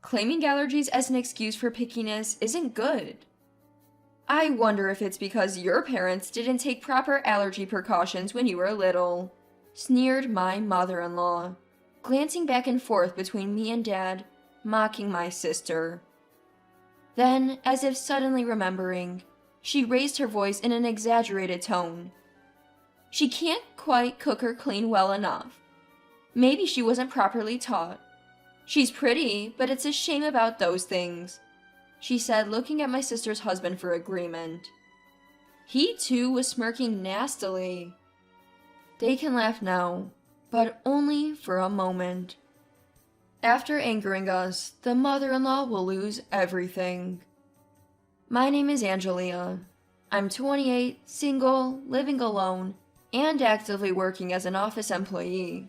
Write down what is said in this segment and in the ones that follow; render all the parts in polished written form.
Claiming allergies as an excuse for pickiness isn't good. I wonder if it's because your parents didn't take proper allergy precautions when you were little, sneered my mother-in-law, glancing back and forth between me and Dad, mocking my sister. Then, as if suddenly remembering, she raised her voice in an exaggerated tone. She can't quite cook or clean well enough. Maybe she wasn't properly taught. She's pretty, but it's a shame about those things, she said, looking at my sister's husband for agreement. He too was smirking nastily. They can laugh now, but only for a moment. After angering us, the mother-in-law will lose everything. My name is Angelia. I'm 28, single, living alone, and actively working as an office employee.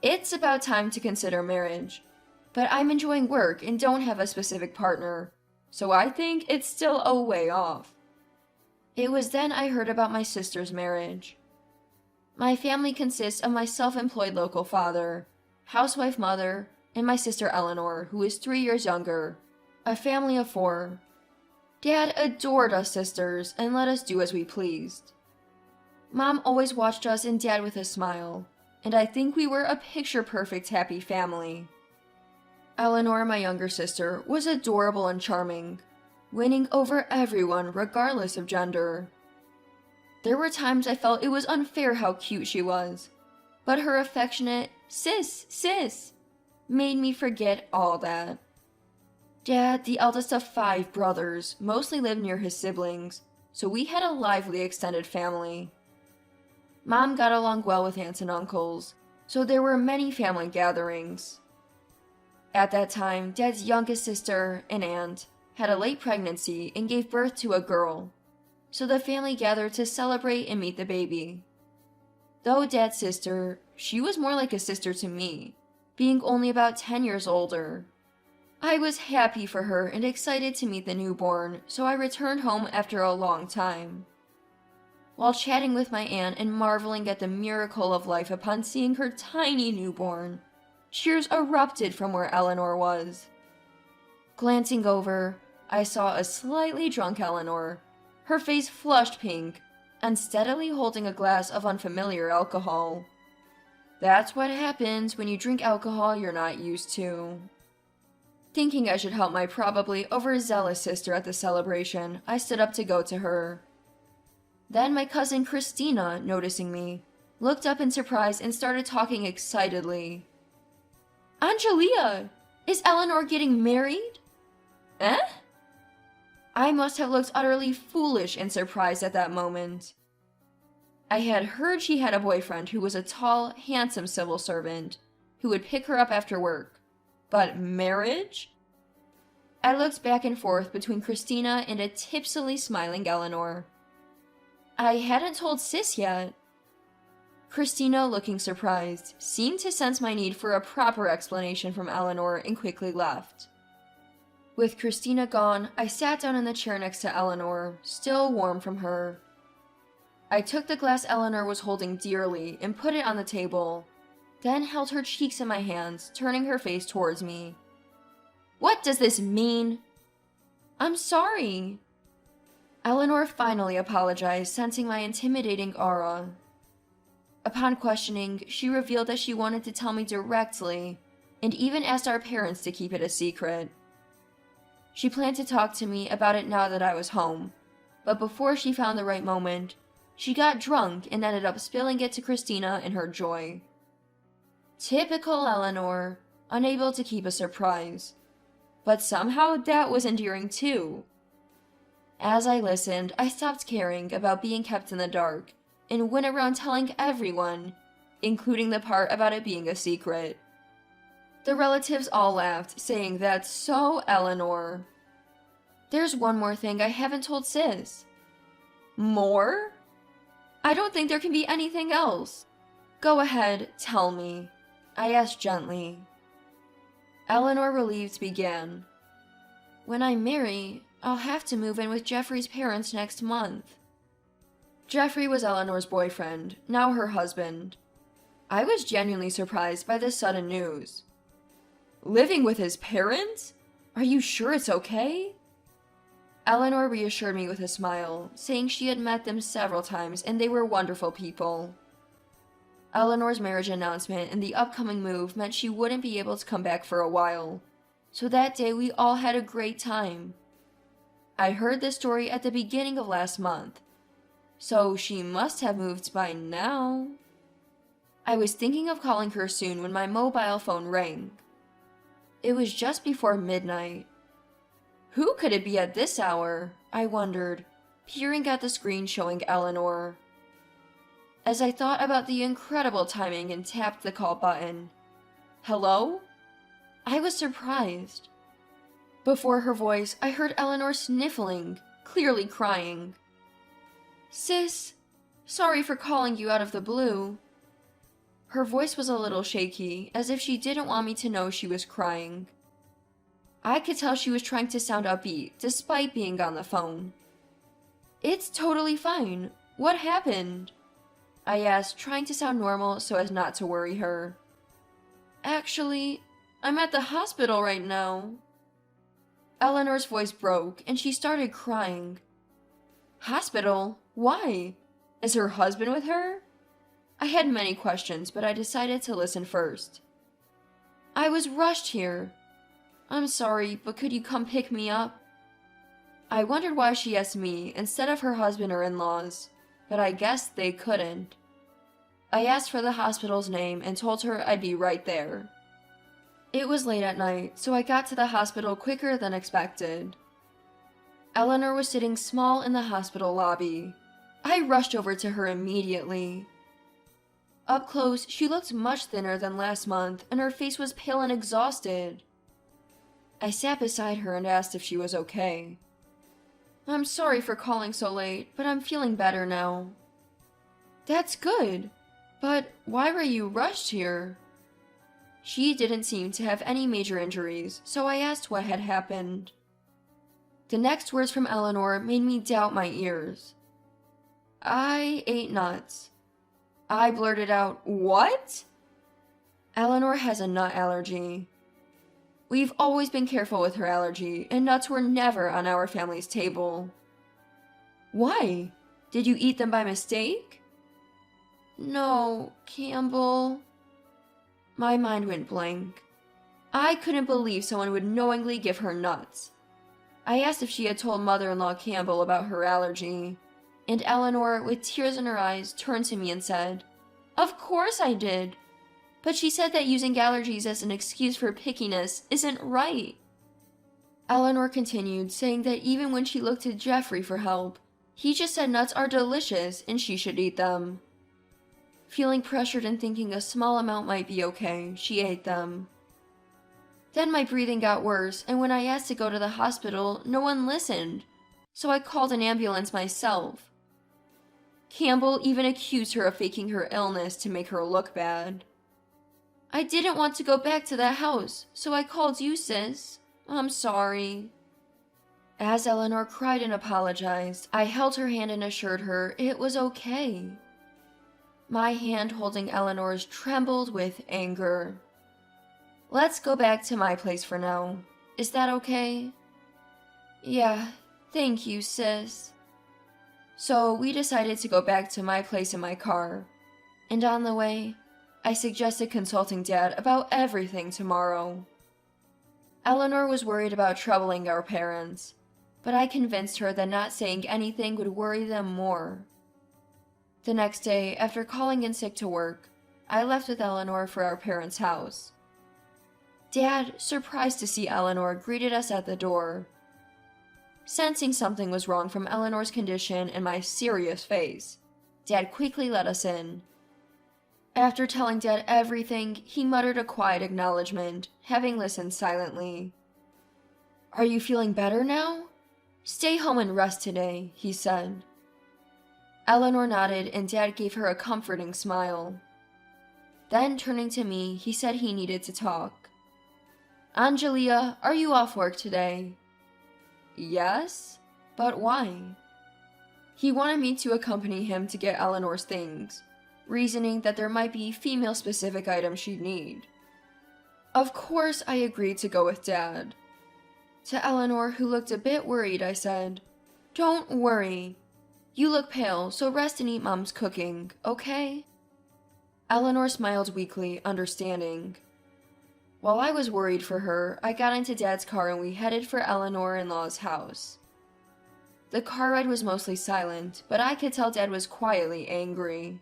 It's about time to consider marriage, but I'm enjoying work and don't have a specific partner, so I think it's still a way off. It was then I heard about my sister's marriage. My family consists of my self-employed local father, housewife mother, and my sister Eleanor, who is 3 years younger, a family of 4. Dad adored us sisters and let us do as we pleased. Mom always watched us and Dad with a smile, and I think we were a picture-perfect happy family. Eleanor, my younger sister, was adorable and charming, winning over everyone regardless of gender. There were times I felt it was unfair how cute she was, but her affectionate sis made me forget all that. Dad, the eldest of 5 brothers, mostly lived near his siblings, so we had a lively extended family. Mom got along well with aunts and uncles, so there were many family gatherings. At that time, Dad's youngest sister, an aunt, had a late pregnancy and gave birth to a girl, so the family gathered to celebrate and meet the baby. Though Dad's sister, she was more like a sister to me, being only about 10 years older. I was happy for her and excited to meet the newborn, so I returned home after a long time. While chatting with my aunt and marveling at the miracle of life upon seeing her tiny newborn, cheers erupted from where Eleanor was. Glancing over, I saw a slightly drunk Eleanor, her face flushed pink, and steadily holding a glass of unfamiliar alcohol. That's what happens when you drink alcohol you're not used to. Thinking I should help my probably overzealous sister at the celebration, I stood up to go to her. Then my cousin Christina, noticing me, looked up in surprise and started talking excitedly. Angelia! Is Eleanor getting married? Eh? I must have looked utterly foolish and surprised at that moment. I had heard she had a boyfriend who was a tall, handsome civil servant who would pick her up after work. But marriage? I looked back and forth between Christina and a tipsily smiling Eleanor. I hadn't told Sis yet. Christina, looking surprised, seemed to sense my need for a proper explanation from Eleanor and quickly left. With Christina gone, I sat down in the chair next to Eleanor, still warm from her. I took the glass Eleanor was holding dearly and put it on the table, then held her cheeks in my hands, turning her face towards me. What does this mean? I'm sorry. Eleanor finally apologized, sensing my intimidating aura. Upon questioning, she revealed that she wanted to tell me directly, and even asked our parents to keep it a secret. She planned to talk to me about it now that I was home, but before she found the right moment, she got drunk and ended up spilling it to Christina in her joy. Typical Eleanor, unable to keep a surprise. But somehow that was endearing too. As I listened, I stopped caring about being kept in the dark and went around telling everyone, including the part about it being a secret. The relatives all laughed, saying that's so Eleanor. There's one more thing I haven't told Sis. More? I don't think there can be anything else. Go ahead, tell me, I asked gently. Eleanor, relieved, began. When I marry, I'll have to move in with Jeffrey's parents next month. Jeffrey was Eleanor's boyfriend, now her husband. I was genuinely surprised by this sudden news. Living with his parents? Are you sure it's okay? Eleanor reassured me with a smile, saying she had met them several times and they were wonderful people. Eleanor's marriage announcement and the upcoming move meant she wouldn't be able to come back for a while, so that day we all had a great time. I heard this story at the beginning of last month, so she must have moved by now. I was thinking of calling her soon when my mobile phone rang. It was just before midnight. Who could it be at this hour? I wondered, peering at the screen showing Eleanor. As I thought about the incredible timing and tapped the call button. Hello? I was surprised. Before her voice, I heard Eleanor sniffling, clearly crying. Sis, sorry for calling you out of the blue. Her voice was a little shaky, as if she didn't want me to know she was crying. I could tell she was trying to sound upbeat, despite being on the phone. It's totally fine. What happened? I asked, trying to sound normal so as not to worry her. Actually, I'm at the hospital right now. Eleanor's voice broke, and she started crying. Hospital? Why? Is her husband with her? I had many questions, but I decided to listen first. I was rushed here. I'm sorry, but could you come pick me up? I wondered why she asked me instead of her husband or in-laws, but I guessed they couldn't. I asked for the hospital's name and told her I'd be right there. It was late at night, so I got to the hospital quicker than expected. Eleanor was sitting small in the hospital lobby. I rushed over to her immediately. Up close, she looked much thinner than last month, and her face was pale and exhausted. I sat beside her and asked if she was okay. I'm sorry for calling so late, but I'm feeling better now. That's good, but why were you rushed here? She didn't seem to have any major injuries, so I asked what had happened. The next words from Eleanor made me doubt my ears. I ate nuts. I blurted out, "What?" Eleanor has a nut allergy. We've always been careful with her allergy, and nuts were never on our family's table. Why? Did you eat them by mistake? No, Campbell. My mind went blank. I couldn't believe someone would knowingly give her nuts. I asked if she had told mother-in-law Campbell about her allergy, and Eleanor, with tears in her eyes, turned to me and said, "Of course I did. But she said that using allergies as an excuse for pickiness isn't right." Eleanor continued, saying that even when she looked to Jeffrey for help, he just said nuts are delicious and she should eat them. Feeling pressured and thinking a small amount might be okay, she ate them. Then my breathing got worse, and when I asked to go to the hospital, no one listened, so I called an ambulance myself. Campbell even accused her of faking her illness to make her look bad. I didn't want to go back to that house, so I called you, sis. I'm sorry. As Eleanor cried and apologized, I held her hand and assured her it was okay. My hand holding Eleanor's trembled with anger. Let's go back to my place for now. Is that okay? Yeah, thank you, sis. So we decided to go back to my place in my car, and on the way, I suggested consulting Dad about everything tomorrow. Eleanor was worried about troubling our parents, but I convinced her that not saying anything would worry them more. The next day, after calling in sick to work, I left with Eleanor for our parents' house. Dad, surprised to see Eleanor, greeted us at the door. Sensing something was wrong from Eleanor's condition and my serious face, Dad quickly let us in. After telling Dad everything, he muttered a quiet acknowledgement, having listened silently. Are you feeling better now? Stay home and rest today, he said. Eleanor nodded and Dad gave her a comforting smile. Then, turning to me, he said he needed to talk. Angelia, are you off work today? Yes, but why? He wanted me to accompany him to get Eleanor's things, reasoning that there might be female-specific items she'd need. Of course, I agreed to go with Dad. To Eleanor, who looked a bit worried, I said, "Don't worry. You look pale, so rest and eat Mom's cooking, okay?" Eleanor smiled weakly, understanding. While I was worried for her, I got into Dad's car and we headed for Eleanor-in-law's house. The car ride was mostly silent, but I could tell Dad was quietly angry.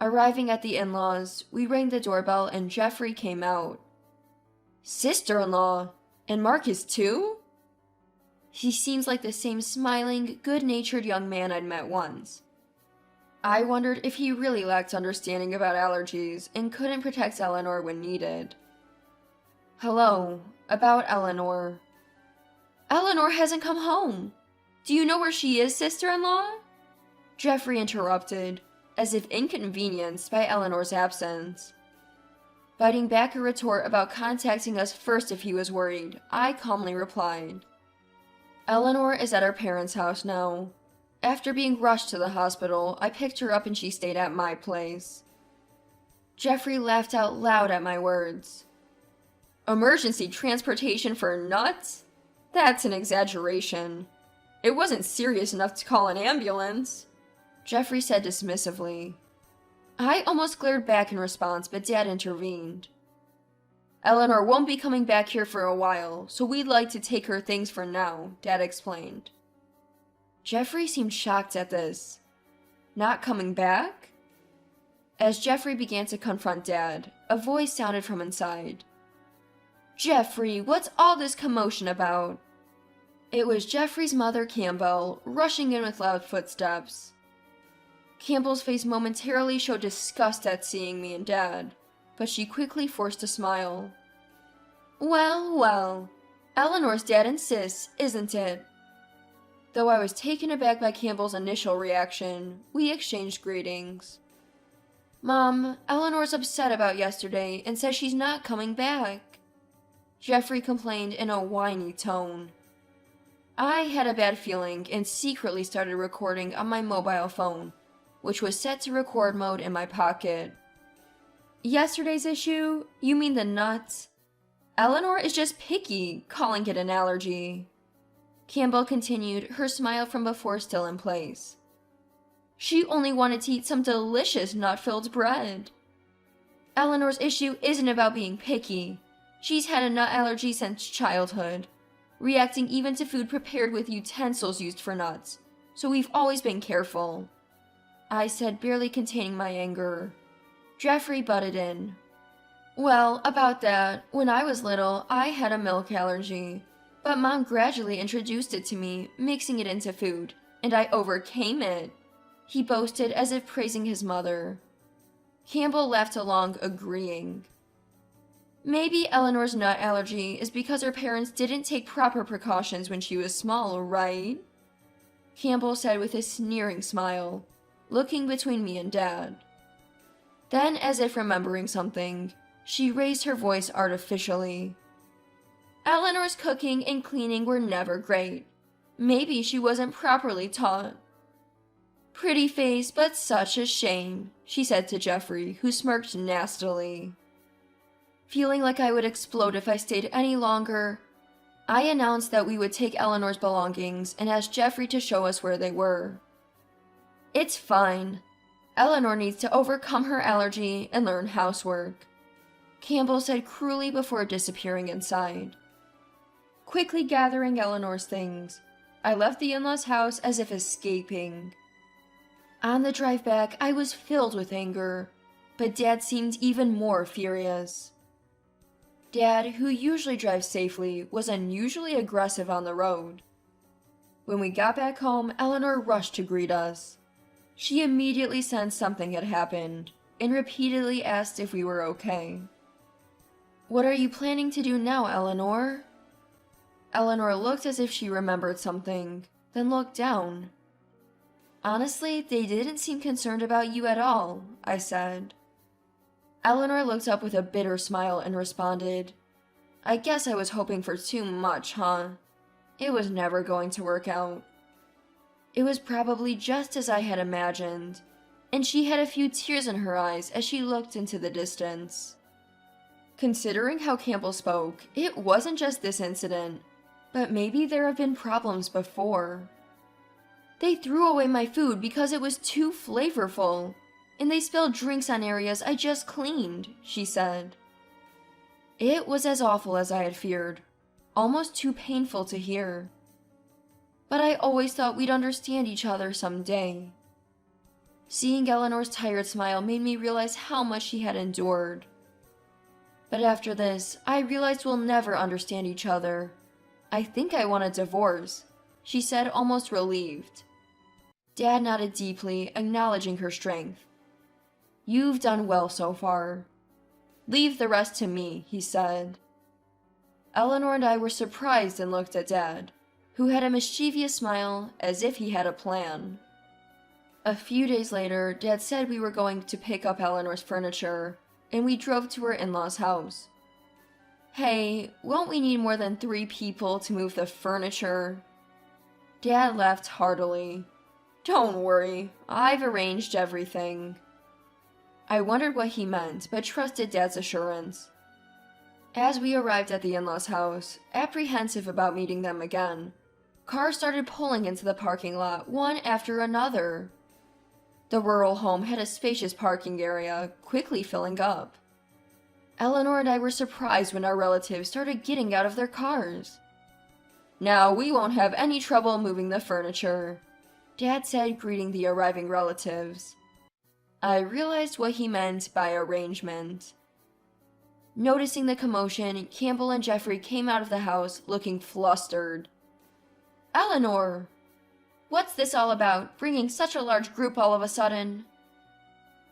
Arriving at the in-laws, we rang the doorbell and Jeffrey came out. "Sister-in-law? And Marcus too?" He seems like the same smiling, good-natured young man I'd met once. I wondered if he really lacked understanding about allergies and couldn't protect Eleanor when needed. "Hello, about Eleanor." "Eleanor hasn't come home. Do you know where she is, sister-in-law?" Jeffrey interrupted, as if inconvenienced by Eleanor's absence. Biting back a retort about contacting us first if he was worried, I calmly replied, "Eleanor is at her parents' house now. After being rushed to the hospital, I picked her up and she stayed at my place." Jeffrey laughed out loud at my words. "Emergency transportation for nuts? That's an exaggeration. It wasn't serious enough to call an ambulance," Jeffrey said dismissively. I almost glared back in response, but Dad intervened. "Eleanor won't be coming back here for a while, so we'd like to take her things for now," Dad explained. Jeffrey seemed shocked at this. "Not coming back?" As Jeffrey began to confront Dad, a voice sounded from inside. "Jeffrey, what's all this commotion about?" It was Jeffrey's mother, Campbell, rushing in with loud footsteps. Campbell's face momentarily showed disgust at seeing me and Dad, but she quickly forced a smile. "Well, well, Eleanor's dad and sis, isn't it?" Though I was taken aback by Campbell's initial reaction, we exchanged greetings. "Mom, Eleanor's upset about yesterday and says she's not coming back," Jeffrey complained in a whiny tone. I had a bad feeling and secretly started recording on my mobile phone, which was set to record mode in my pocket. "Yesterday's issue? You mean the nuts? Eleanor is just picky, calling it an allergy." Campbell continued, her smile from before still in place. "She only wanted to eat some delicious nut-filled bread. Eleanor's issue isn't about being picky. She's had a nut allergy since childhood, reacting even to food prepared with utensils used for nuts, so we've always been careful," I said, barely containing my anger. Jeffrey butted in. "Well, about that, when I was little, I had a milk allergy, but Mom gradually introduced it to me, mixing it into food, and I overcame it," he boasted as if praising his mother. Campbell laughed along, agreeing. "Maybe Eleanor's nut allergy is because her parents didn't take proper precautions when she was small, right?" Campbell said with a sneering smile, looking between me and Dad. Then, as if remembering something, she raised her voice artificially. "Eleanor's cooking and cleaning were never great. Maybe she wasn't properly taught." "Pretty face, but such a shame," she said to Jeffrey, who smirked nastily. Feeling like I would explode if I stayed any longer, I announced that we would take Eleanor's belongings and asked Jeffrey to show us where they were. "It's fine. Eleanor needs to overcome her allergy and learn housework," Campbell said cruelly before disappearing inside. Quickly gathering Eleanor's things, I left the in-laws' house as if escaping. On the drive back, I was filled with anger, but Dad seemed even more furious. Dad, who usually drives safely, was unusually aggressive on the road. When we got back home, Eleanor rushed to greet us. She immediately sensed something had happened, and repeatedly asked if we were okay. "What are you planning to do now, Eleanor?" Eleanor looked as if she remembered something, then looked down. "Honestly, they didn't seem concerned about you at all," I said. Eleanor looked up with a bitter smile and responded, "I guess I was hoping for too much, huh? It was never going to work out." It was probably just as I had imagined, and she had a few tears in her eyes as she looked into the distance. Considering how Campbell spoke, it wasn't just this incident, but maybe there have been problems before. They threw away my food because it was too flavorful, and they spilled drinks on areas I just cleaned, she said. It was as awful as I had feared, almost too painful to hear. But I always thought we'd understand each other someday. Seeing Eleanor's tired smile made me realize how much she had endured. But after this, I realized we'll never understand each other. I think I want a divorce, she said, almost relieved. Dad nodded deeply, acknowledging her strength. You've done well so far. Leave the rest to me, he said. Eleanor and I were surprised and looked at Dad, who had a mischievous smile as if he had a plan. A few days later, Dad said we were going to pick up Eleanor's furniture, and we drove to her in-laws' house. Hey, won't we need more than 3 people to move the furniture? Dad laughed heartily. Don't worry, I've arranged everything. I wondered what he meant, but trusted Dad's assurance. As we arrived at the in-laws' house, apprehensive about meeting them again, cars started pulling into the parking lot, one after another. The rural home had a spacious parking area, quickly filling up. Eleanor and I were surprised when our relatives started getting out of their cars. Now we won't have any trouble moving the furniture, Dad said, greeting the arriving relatives. I realized what he meant by arrangement. Noticing the commotion, Campbell and Jeffrey came out of the house looking flustered. Eleanor! What's this all about, bringing such a large group all of a sudden?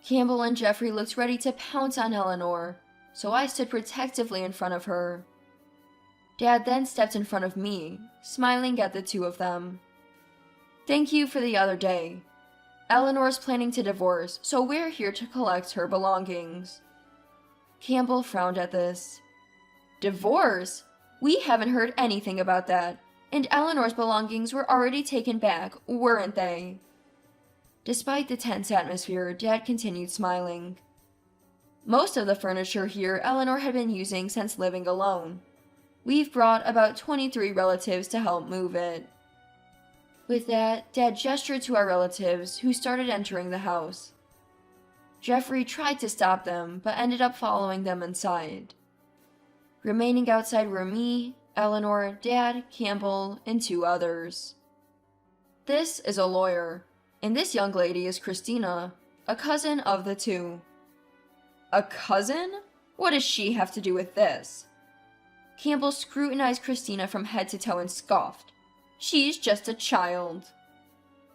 Campbell and Jeffrey looked ready to pounce on Eleanor, so I stood protectively in front of her. Dad then stepped in front of me, smiling at the two of them. Thank you for the other day. Eleanor's planning to divorce, so we're here to collect her belongings. Campbell frowned at this. Divorce? We haven't heard anything about that, and Eleanor's belongings were already taken back, weren't they? Despite the tense atmosphere, Dad continued smiling. Most of the furniture here Eleanor had been using since living alone. We've brought about 23 relatives to help move it. With that, Dad gestured to our relatives, who started entering the house. Jeffrey tried to stop them, but ended up following them inside. Remaining outside were me, Eleanor, Dad, Campbell, and 2 others. This is a lawyer, and this young lady is Christina, a cousin of the 2. A cousin? What does she have to do with this? Campbell scrutinized Christina from head to toe and scoffed. She's just a child.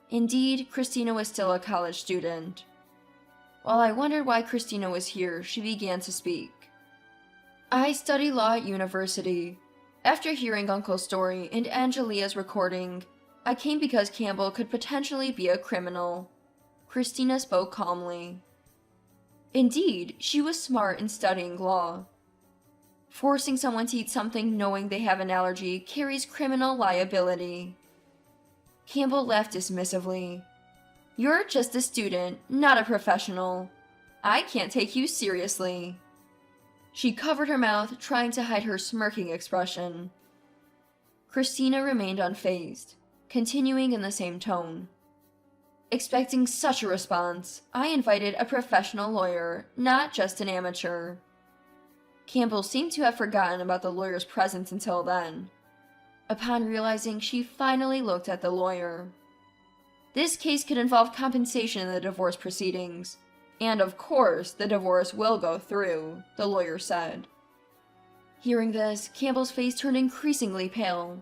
Indeed, Christina was still a college student. While I wondered why Christina was here, she began to speak. I study law at university. After hearing Uncle's story and Angelia's recording, I came because Campbell could potentially be a criminal. Christina spoke calmly. Indeed, she was smart in studying law. Forcing someone to eat something knowing they have an allergy carries criminal liability. Campbell laughed dismissively. You're just a student, not a professional. I can't take you seriously. She covered her mouth, trying to hide her smirking expression. Christina remained unfazed, continuing in the same tone. Expecting such a response, I invited a professional lawyer, not just an amateur. Campbell seemed to have forgotten about the lawyer's presence until then. Upon realizing, she finally looked at the lawyer. This case could involve compensation in the divorce proceedings, and of course, the divorce will go through, the lawyer said. Hearing this, Campbell's face turned increasingly pale.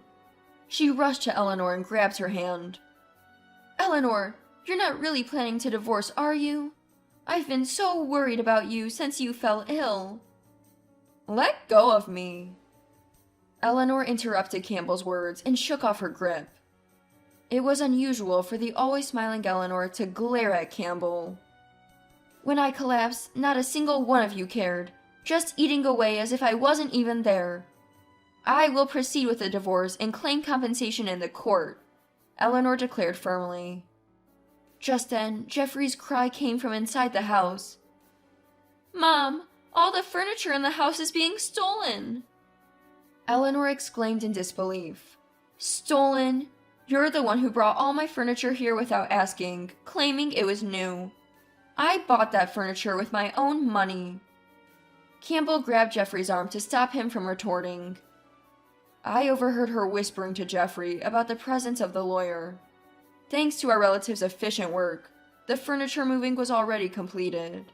She rushed to Eleanor and grabbed her hand. Eleanor, you're not really planning to divorce, are you? I've been so worried about you since you fell ill. Let go of me. Eleanor interrupted Campbell's words and shook off her grip. It was unusual for the always smiling Eleanor to glare at Campbell. When I collapsed, not a single one of you cared, just eating away as if I wasn't even there. I will proceed with the divorce and claim compensation in the court, Eleanor declared firmly. Just then, Jeffrey's cry came from inside the house. Mom, All the furniture in the house is being stolen! Eleanor exclaimed in disbelief. Stolen? You're the one who brought all my furniture here without asking, claiming it was new. I bought that furniture with my own money. Campbell grabbed Jeffrey's arm to stop him from retorting. I overheard her whispering to Jeffrey about the presence of the lawyer. Thanks to our relatives' efficient work, the furniture moving was already completed.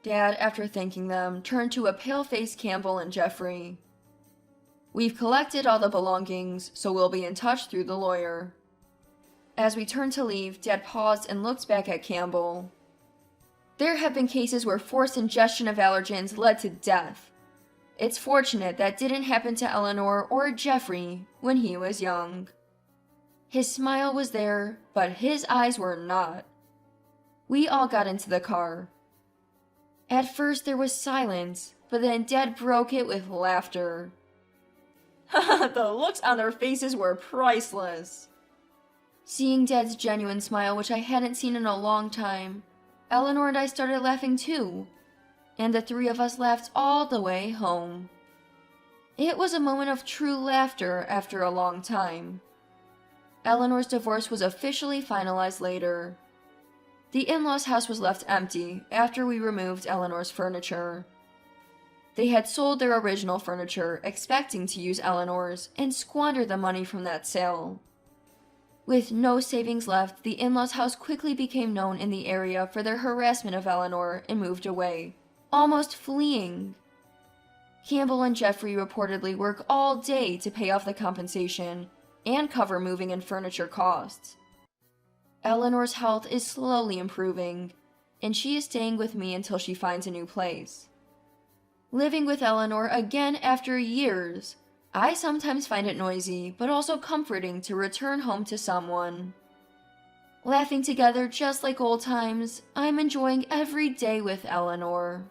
Dad, after thanking them, turned to a pale-faced Campbell and Jeffrey. We've collected all the belongings, so we'll be in touch through the lawyer. As we turned to leave, Dad paused and looked back at Campbell. There have been cases where forced ingestion of allergens led to death. It's fortunate that didn't happen to Eleanor or Jeffrey when he was young. His smile was there, but his eyes were not. We all got into the car. At first there was silence, but then Dad broke it with laughter. The looks on their faces were priceless. Seeing Dad's genuine smile, which I hadn't seen in a long time, Eleanor and I started laughing too, and the three of us laughed all the way home. It was a moment of true laughter after a long time. Eleanor's divorce was officially finalized later. The in-laws' house was left empty after we removed Eleanor's furniture. They had sold their original furniture, expecting to use Eleanor's, and squander the money from that sale. With no savings left, the in-laws' house quickly became known in the area for their harassment of Eleanor and moved away, almost fleeing. Campbell and Jeffrey reportedly work all day to pay off the compensation and cover moving and furniture costs. Eleanor's health is slowly improving, and she is staying with me until she finds a new place. Living with Eleanor again after years, I sometimes find it noisy, but also comforting to return home to someone. Laughing together just like old times, I'm enjoying every day with Eleanor.